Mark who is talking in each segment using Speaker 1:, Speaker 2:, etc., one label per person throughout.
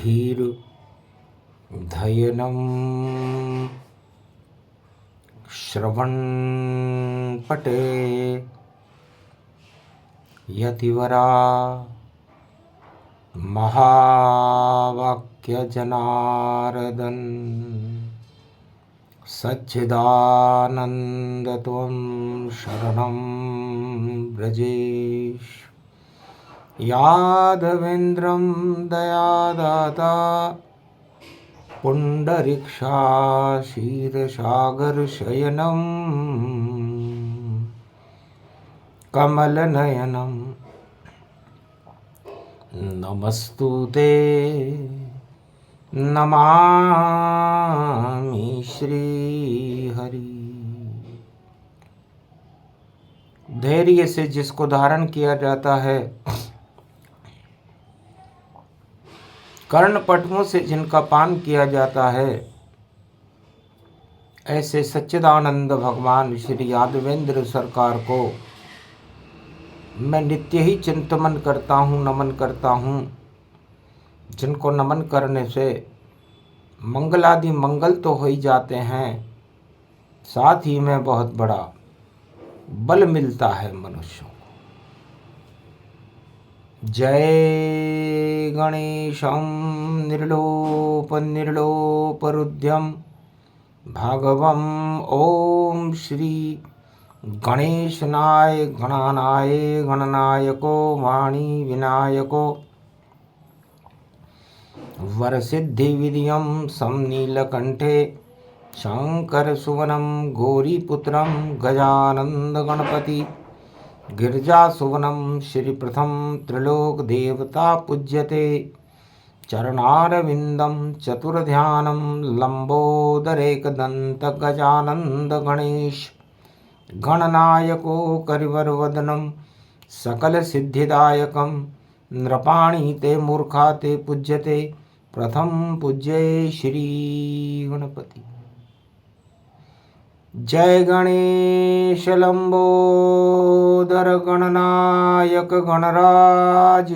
Speaker 1: धीर धयनं श्रवण पटे यतिवरा महावाक्य जनार्दन सच्चिदानंद त्वं शरणं ब्रजेश यादवेन्द्रं दयादाता पुण्डरीक्षाशीर्षागरशयनं कमलनयनं नमस्तुते नमामि श्रीहरि। धैर्य से जिसको धारण किया जाता है, कर्णपटुओं से जिनका पान किया जाता है, ऐसे सच्चिदानंद भगवान श्री यादवेंद्र सरकार को मैं नित्य ही चिंतन करता हूँ, नमन करता हूँ, जिनको नमन करने से मंगलादि मंगल तो हो ही जाते हैं, साथ ही में बहुत बड़ा बल मिलता है मनुष्यों को। जय गणेशं निर्लोपरुद्यं भागवम ओम श्री गणेशनाय गणानाय गणनायको वाणी विनायको वरसिद्धि विधियं समनीलकंठे शंकर सुवनं गौरीपुत्रं गजानंद गणपति गिरिजासुवनं श्री प्रथम त्रिलोक देवता पूज्यते चरणारविंदं चतुर्ध्यानं लंबोदरेकदंत गजानंद गणेश गणनायको करिवरवदनं सकल सिद्धिदायकं नृपाणि ते मूर्खा ते पूज्यते प्रथम पूज्ये श्री गणपति। जय गणेश लंबोदर गणनायक गणराज।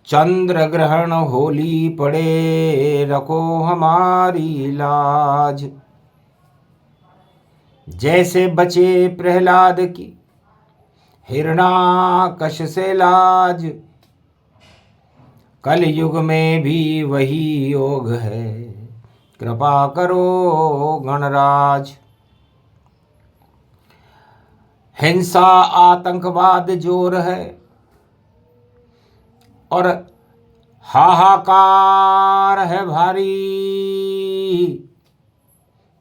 Speaker 1: चंद्र ग्रहण होली पड़े रखो हमारी लाज। जैसे बचे प्रहलाद की हिरणाकश से लाज, कल युग में भी वही योग है, कृपा करो गणराज। हिंसा आतंकवाद जोर है और हाहाकार है भारी,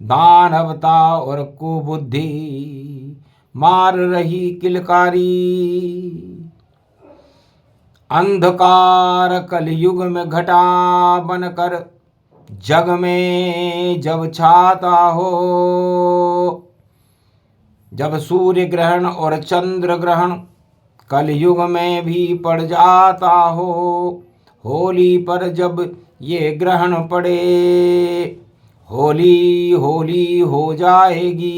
Speaker 1: दानवता और कुबुद्धि मार रही किलकारी। अंधकार कलयुग में घटा बनकर जग में जब छाता हो, जब सूर्य ग्रहण और चंद्र ग्रहण कलयुग में भी पड़ जाता हो, होली पर जब ये ग्रहण पड़े होली होली हो जाएगी,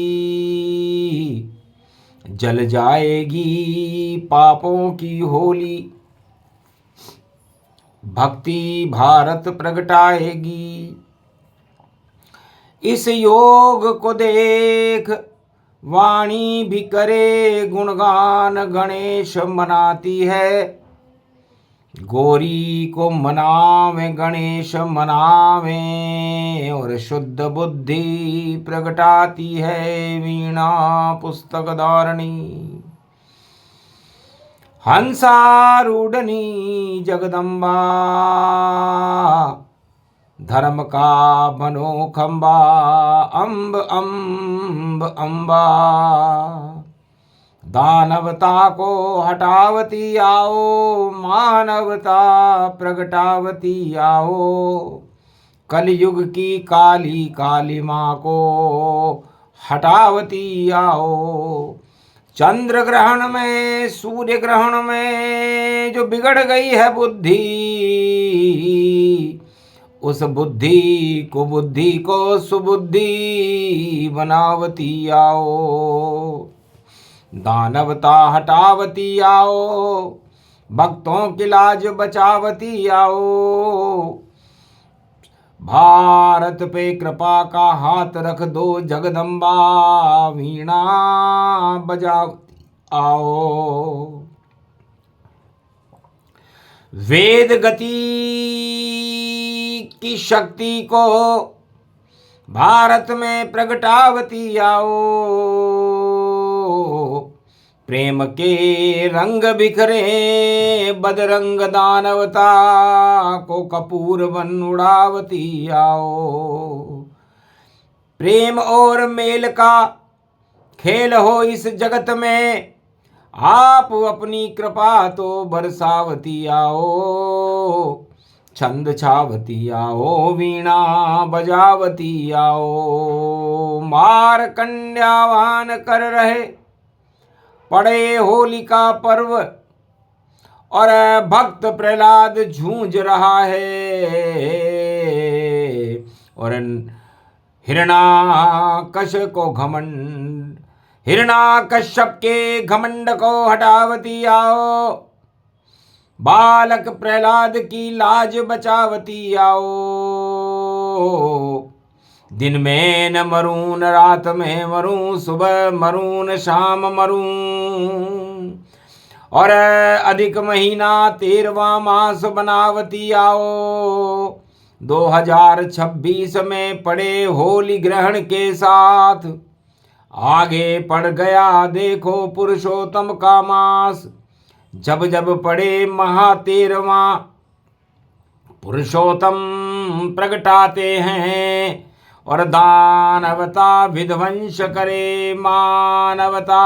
Speaker 1: जल जाएगी पापों की होली, भक्ति भारत प्रगटाएगी। इस योग को देख वाणी भी करे गुणगान, गणेश मनाती है गौरी को मनावे, गणेश मनावे और शुद्ध बुद्धि प्रगटाती है वीणा पुस्तक धारणी। हंसारूढ़नी जगदम्बा धर्म का बनो खंबा, अम्ब अम्ब अम्बा दानवता को हटावती आओ, मानवता प्रगटावती आओ। कलयुग की काली काली माँ को हटावती आओ। चंद्र ग्रहण में सूर्य ग्रहण में जो बिगड़ गई है बुद्धि, उस बुद्धि को सुबुद्धि बनावती आओ। दानवता हटावती आओ, भक्तों की लाज बचावती आओ। भारत पे कृपा का हाथ रख दो, जगदम्बा वीणा बजावती आओ। वेद गति की शक्ति को भारत में प्रगटावती आओ। प्रेम के रंग बिखरे बदरंग दानवता को कपूर बन उड़ावती आओ। प्रेम और मेल का खेल हो इस जगत में, आप अपनी कृपा तो बरसावती आओ। छंद छावती आओ, वीणा बजावती आओ। मारकंड्यावान कर रहे पड़े होलिका पर्व, और भक्त प्रहलाद झूझ रहा है। और हिरणाकश्यप के घमंड को हटावती आओ। बालक प्रहलाद की लाज बचावती आओ। दिन में न मरूं, न रात में मरूं, सुबह मरूं न शाम मरूं। और अधिक महीना 13वां मास बनावती आओ। 2026 में पड़े होली ग्रहण के साथ, आगे पड़ गया देखो पुरुषोत्तम का मास। जब जब पड़े महा 13वां, पुरुषोत्तम प्रगटाते हैं। और दानवता विध्वंस करे, मानवता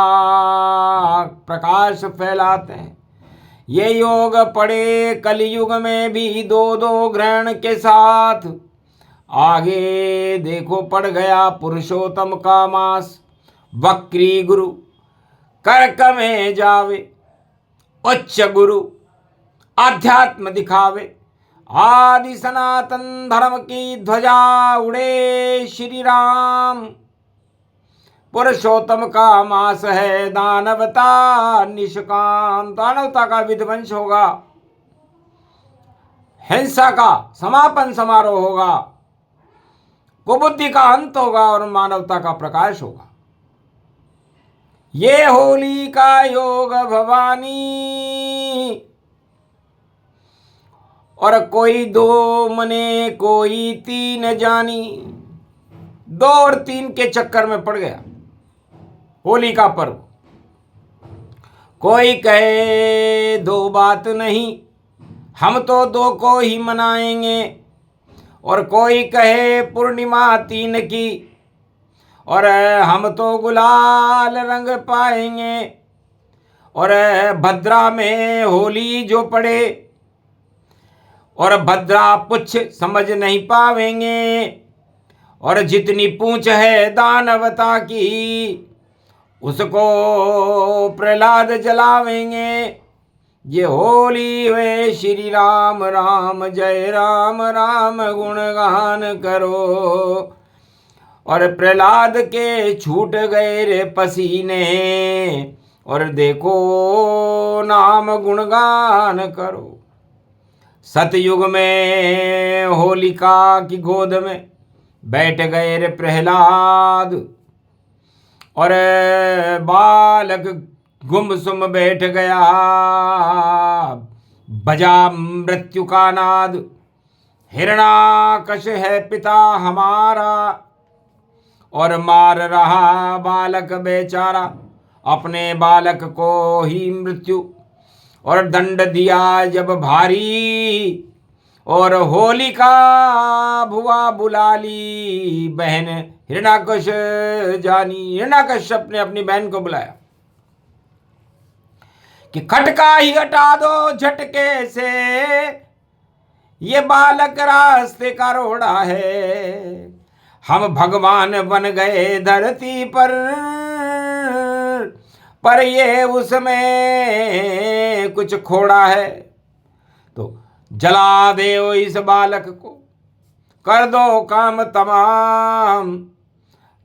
Speaker 1: प्रकाश फैलाते हैं। ये योग पड़े कलयुग में भी 2-2 ग्रहण के साथ, आगे देखो पड़ गया पुरुषोत्तम का मास। वक्री गुरु कर्क में जावे, उच्च गुरु आध्यात्म दिखावे। आदि सनातन धर्म की ध्वजा उड़े श्री राम। पुरुषोत्तम का मास है दानवता निष्काम। दानवता का विध्वंस होगा, हिंसा का समापन समारोह होगा, कुबुद्धि का अंत होगा और मानवता का प्रकाश होगा। ये होली का योग भवानी, और कोई 2 मने कोई 3 जानी। 2 और 3 के चक्कर में पड़ गया होली का पर्व। कोई कहे 2 बात नहीं, हम तो 2 को ही मनाएंगे। और कोई कहे पूर्णिमा 3 की, और हम तो गुलाल रंग पाएंगे। और भद्रा में होली जो पड़े, और भद्रा पुच्छ समझ नहीं पावेंगे। और जितनी पूंछ है दानवता की, उसको प्रहलाद जलावेंगे। ये होली हुए श्री राम राम, जय राम राम गुणगान करो। और प्रहलाद के छूट गए रे पसीने, और देखो नाम गुणगान करो। सतयुग में होलिका की गोद में बैठ गए रे प्रहलाद, और बालक गुमसुम बैठ गया, बजा मृत्यु का नाद। हिरणाकश है पिता हमारा, और मार रहा बालक बेचारा अपने बालक को ही मृत्यु। और दंड दिया जब भारी, और होलिका भुआ बुला ली बहन हिरणाकश जानी। हिरणाकश्यप ने अपनी बहन को बुलाया कि खटका ही हटा दो झटके से, ये बालक रास्ते का रोड़ा है। हम भगवान बन गए धरती पर ये उसमें कुछ खोड़ा है। तो जला दो इस बालक को, कर दो काम तमाम।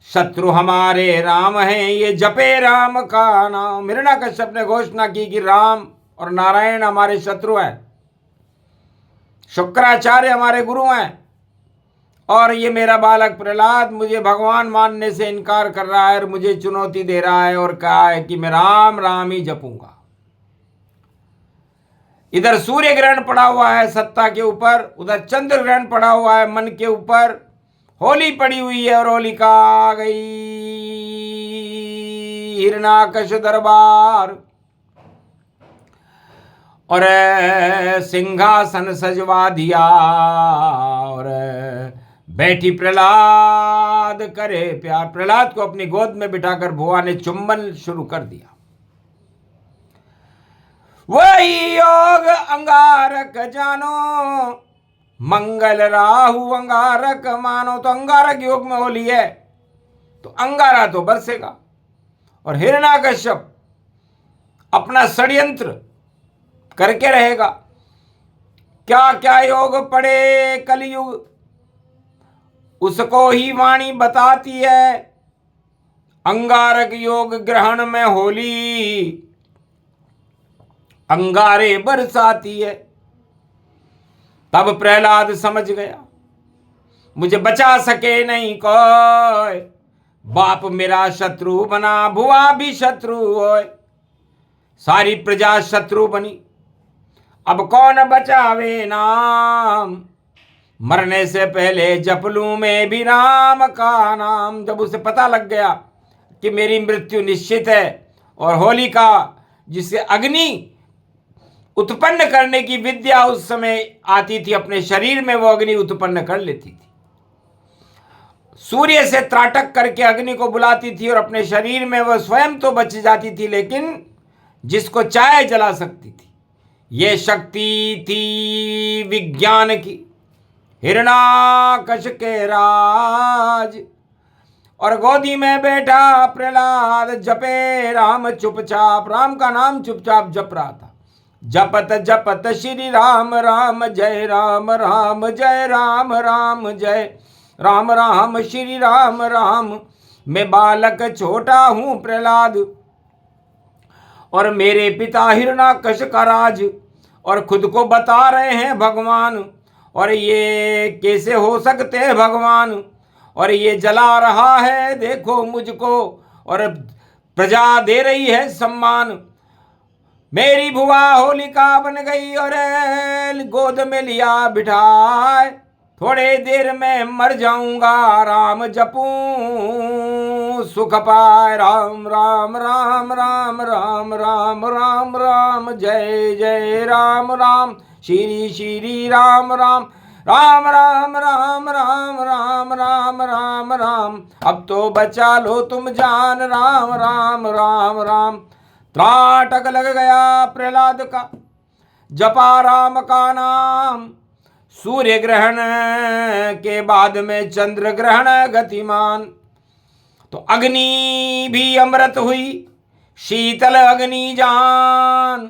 Speaker 1: शत्रु हमारे राम हैं, ये जपे राम का नाम। हिरणाकश्यप ने घोषणा की कि राम और नारायण हमारे शत्रु हैं, शुक्राचार्य हमारे गुरु हैं, और ये मेरा बालक प्रहलाद मुझे भगवान मानने से इनकार कर रहा है और मुझे चुनौती दे रहा है और कहा है कि मैं राम राम ही जपूंगा। इधर सूर्य ग्रहण पड़ा हुआ है सत्ता के ऊपर, उधर चंद्र ग्रहण पड़ा हुआ है मन के ऊपर, होली पड़ी हुई है और होलिका आ गई हिरणाकश दरबार और सिंहासन सजवा दिया और बैठी प्रहलाद करे प्यार। प्रहलाद को अपनी गोद में बिठाकर भुआ ने चुंबन शुरू कर दिया। वही योग अंगारक जानो मंगल राहु अंगारक मानो। तो अंगारक योग में होली है तो अंगारा तो बरसेगा और हिरण्याकश्यप अपना षड्यंत्र करके रहेगा। क्या क्या योग पड़े कलयुग उसको ही वाणी बताती है। अंगारक योग ग्रहण में होली अंगारे बरसाती है। तब प्रहलाद समझ गया मुझे बचा सके नहीं कोई, बाप मेरा शत्रु बना भुआ भी शत्रु होए, सारी प्रजा शत्रु बनी, अब कौन बचावे नाम, मरने से पहले जप लूं मैं भी राम का नाम। जब उसे पता लग गया कि मेरी मृत्यु निश्चित है और होलिका जिसे अग्नि उत्पन्न करने की विद्या उस समय आती थी, अपने शरीर में वो अग्नि उत्पन्न कर लेती थी, सूर्य से त्राटक करके अग्नि को बुलाती थी और अपने शरीर में वह स्वयं तो बच जाती थी लेकिन जिसको चाहे जला सकती थी। ये शक्ति थी विज्ञान की हिरण्याकश के राज। और गोदी में बैठा प्रहलाद जपे राम चुपचाप, राम का नाम चुपचाप जप रहा था। जपत जपत श्री राम राम जय राम राम जय राम राम जय राम राम श्री राम राम। मैं बालक छोटा हूं प्रहलाद और मेरे पिता हिरण्याकश का राज, और खुद को बता रहे हैं भगवान, और ये कैसे हो सकते हैं भगवान, और ये जला रहा है देखो मुझको और प्रजा दे रही है सम्मान। मेरी भुआ होलिका बन गई और गोद में लिया बिठाए, थोड़े देर में मर जाऊंगा राम जपूं सुख पाए। राम राम राम राम राम राम राम राम जय जय राम राम श्री श्री राम राम राम राम राम राम राम राम राम राम। अब तो बचा लो तुम जान राम राम राम राम। त्राटक लग गया प्रहलाद का, जपा राम का नाम। सूर्य ग्रहण के बाद में चंद्र ग्रहण गतिमान, तो अग्नि भी अमृत हुई शीतल अग्नि जान,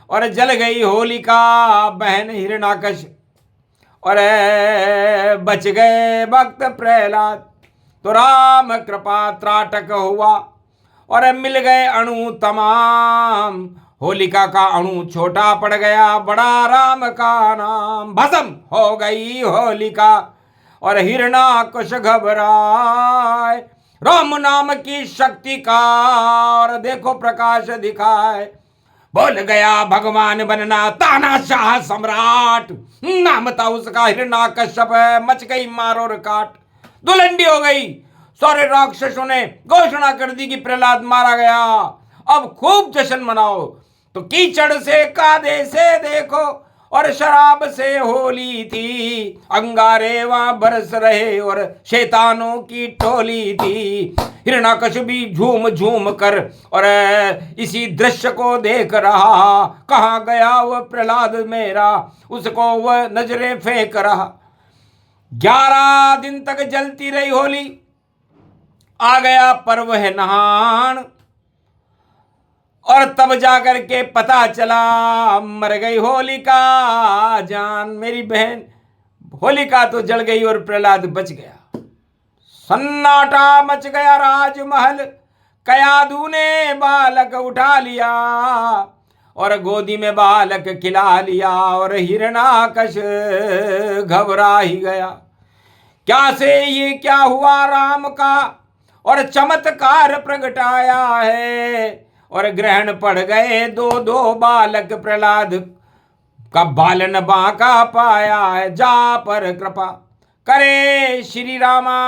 Speaker 1: और जल गई होलिका बहन हिरण्याकश, और बच गए भक्त प्रहलाद। तो राम कृपा त्राटक हुआ और मिल गए अणु तमाम। होलिका का अणु छोटा पड़ गया, बड़ा राम का नाम। भस्म हो गई होलिका और हिरण्याकश घबराए, राम नाम की शक्ति का और देखो प्रकाश दिखाए। बोल गया भगवान बनना तानाशाह सम्राट, नाम था उसका हिरण्याकश्यप। मच गई मार और काट, दुलंडी हो गई। सारे राक्षसों ने घोषणा कर दी कि प्रहलाद मारा गया, अब खूब जश्न मनाओ। तो कीचड़ से कादे से देखो और शराब से होली थी, अंगारे वहां बरस रहे और शैतानों की टोली थी। हिरण्याकश भी झूम झूम कर और इसी दृश्य को देख रहा। कहाँ गया वह प्रहलाद मेरा, उसको वह नजरें फेंक रहा। 11 दिन तक जलती रही होली, आ गया पर्व है नहान, और तब जाकर के पता चला मर गई होलिका जान। मेरी बहन होलिका तो जल गई और प्रहलाद बच गया। सन्नाटा मच गया राजमहल, कयादू ने बालक उठा लिया और गोदी में बालक खिला लिया और हिरणाकश घबरा ही गया। क्या से ये क्या हुआ राम का और चमत्कार प्रगटाया है, और ग्रहण पड़ गए दो दो बालक प्रहलाद का बालन बांका पाया है। जा पर कृपा करे श्री रामा,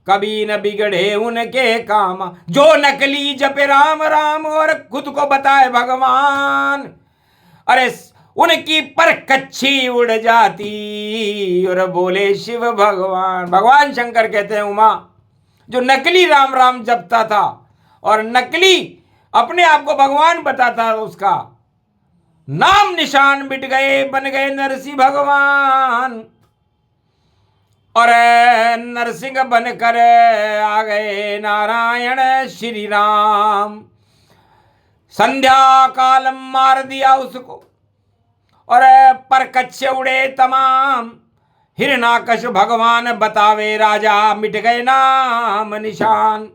Speaker 1: कभी न बिगड़े उनके काम। जो नकली जपे राम राम और खुद को बताए भगवान, अरे उनकी पर कच्छी उड़ जाती और बोले शिव भगवान। भगवान शंकर कहते हैं उमा, जो नकली राम राम जपता था और नकली अपने आप को भगवान बताता, उसका नाम निशान मिट गए, बन गए नरसिंह भगवान। और नरसिंह बनकर आ गए नारायण श्री राम। संध्या काल मार दिया उसको और परकच्छ उड़े तमाम। हिरणाकश भगवान बतावे राजा, मिट गए नाम निशान।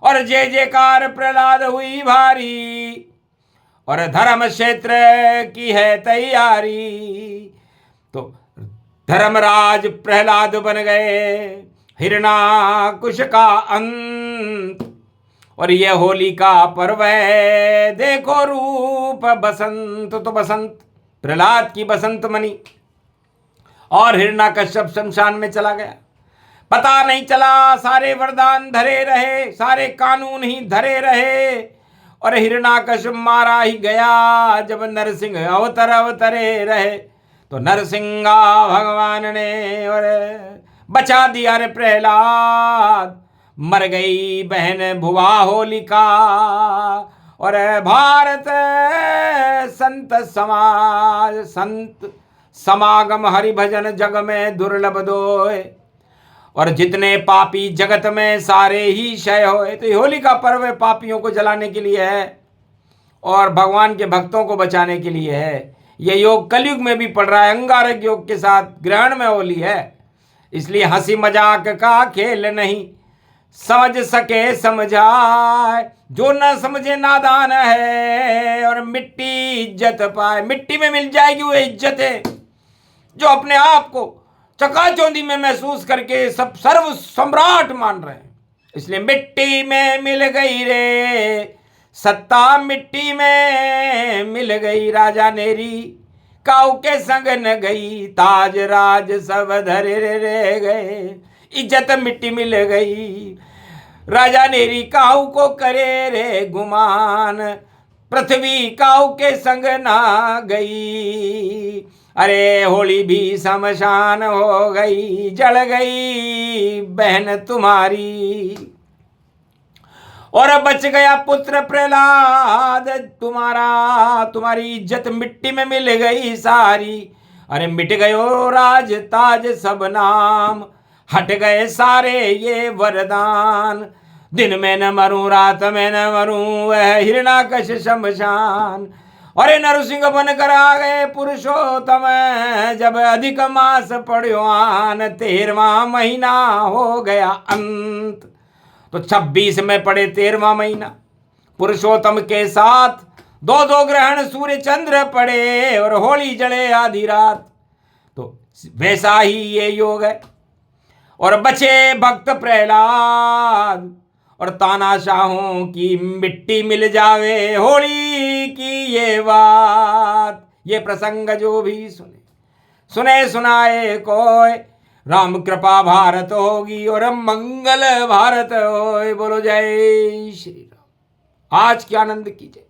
Speaker 1: और जय जयकार प्रहलाद हुई भारी और धर्म क्षेत्र की है तैयारी। तो धर्मराज प्रहलाद बन गए हिरणाकुश का अंत। और ये होली का पर्व है, देखो रूप बसंत। तो बसंत प्रहलाद की बसंत मनी और हिरणाकश्यप शमशान में चला गया। पता नहीं चला, सारे वरदान धरे रहे, सारे कानून ही धरे रहे और हिरणाकश्यप मारा ही गया। जब नरसिंह अवतरे रहे तो नरसिंह भगवान ने और बचा दिया रे प्रहलाद। मर गई बहन भुवा होलिका और भारत संत समाज संत समागम हरि भजन जग में दुर्लभ दोए। और जितने पापी जगत में सारे ही क्षय होए। तो होली का पर्व पापियों को जलाने के लिए है और भगवान के भक्तों को बचाने के लिए है। यह योग कलयुग में भी पड़ रहा है, अंगारक योग के साथ ग्रहण में होली है। इसलिए हंसी मजाक का खेल नहीं, समझ सके समझाए। जो न समझे नादान है और मिट्टी इज्जत पाए। मिट्टी में मिल जाएगी वो इज्जत है जो अपने आप को चकाचौंधी में महसूस करके सब सर्व सम्राट मान रहे हैं। इसलिए मिट्टी में मिल गई रे सत्ता, मिट्टी में मिल गई राजा नेरी। काऊ के संग न गई, ताज राज सब धरे रह गए। इज्जत मिट्टी मिल गई, राजा नेरी काऊ को करे रे गुमान। पृथ्वी काऊ के संग ना गई, अरे होली भी शमशान हो गई। जल गई बहन तुम्हारी और बच गया पुत्र प्रहलाद तुम्हारा। तुम्हारी इज्जत मिट्टी में मिल गई सारी। अरे मिट गयो राज ताज सब नाम, हट गए सारे ये वरदान। दिन में न मरूं रात में न मरूं, वह हिरणाकश शमशान। अरे नरसिंह बनकर आ गए पुरुषोत्तम, जब अधिक मास पड़ो आन। 13वां महीना हो गया अंत। तो 26 में पड़े 13वां महीना। पुरुषोत्तम के साथ दो दो ग्रहण सूर्य चंद्र पड़े और होली जले आधी रात। तो वैसा ही ये योग है। और बचे भक्त प्रहलाद और तानाशाहों की मिट्टी मिल जावे। होली की ये बात, ये प्रसंग जो भी सुने सुनाए कोई। राम कृपा भारत होगी और मंगल भारत होए। बोलो जय श्री राम। आज के आनंद की जय।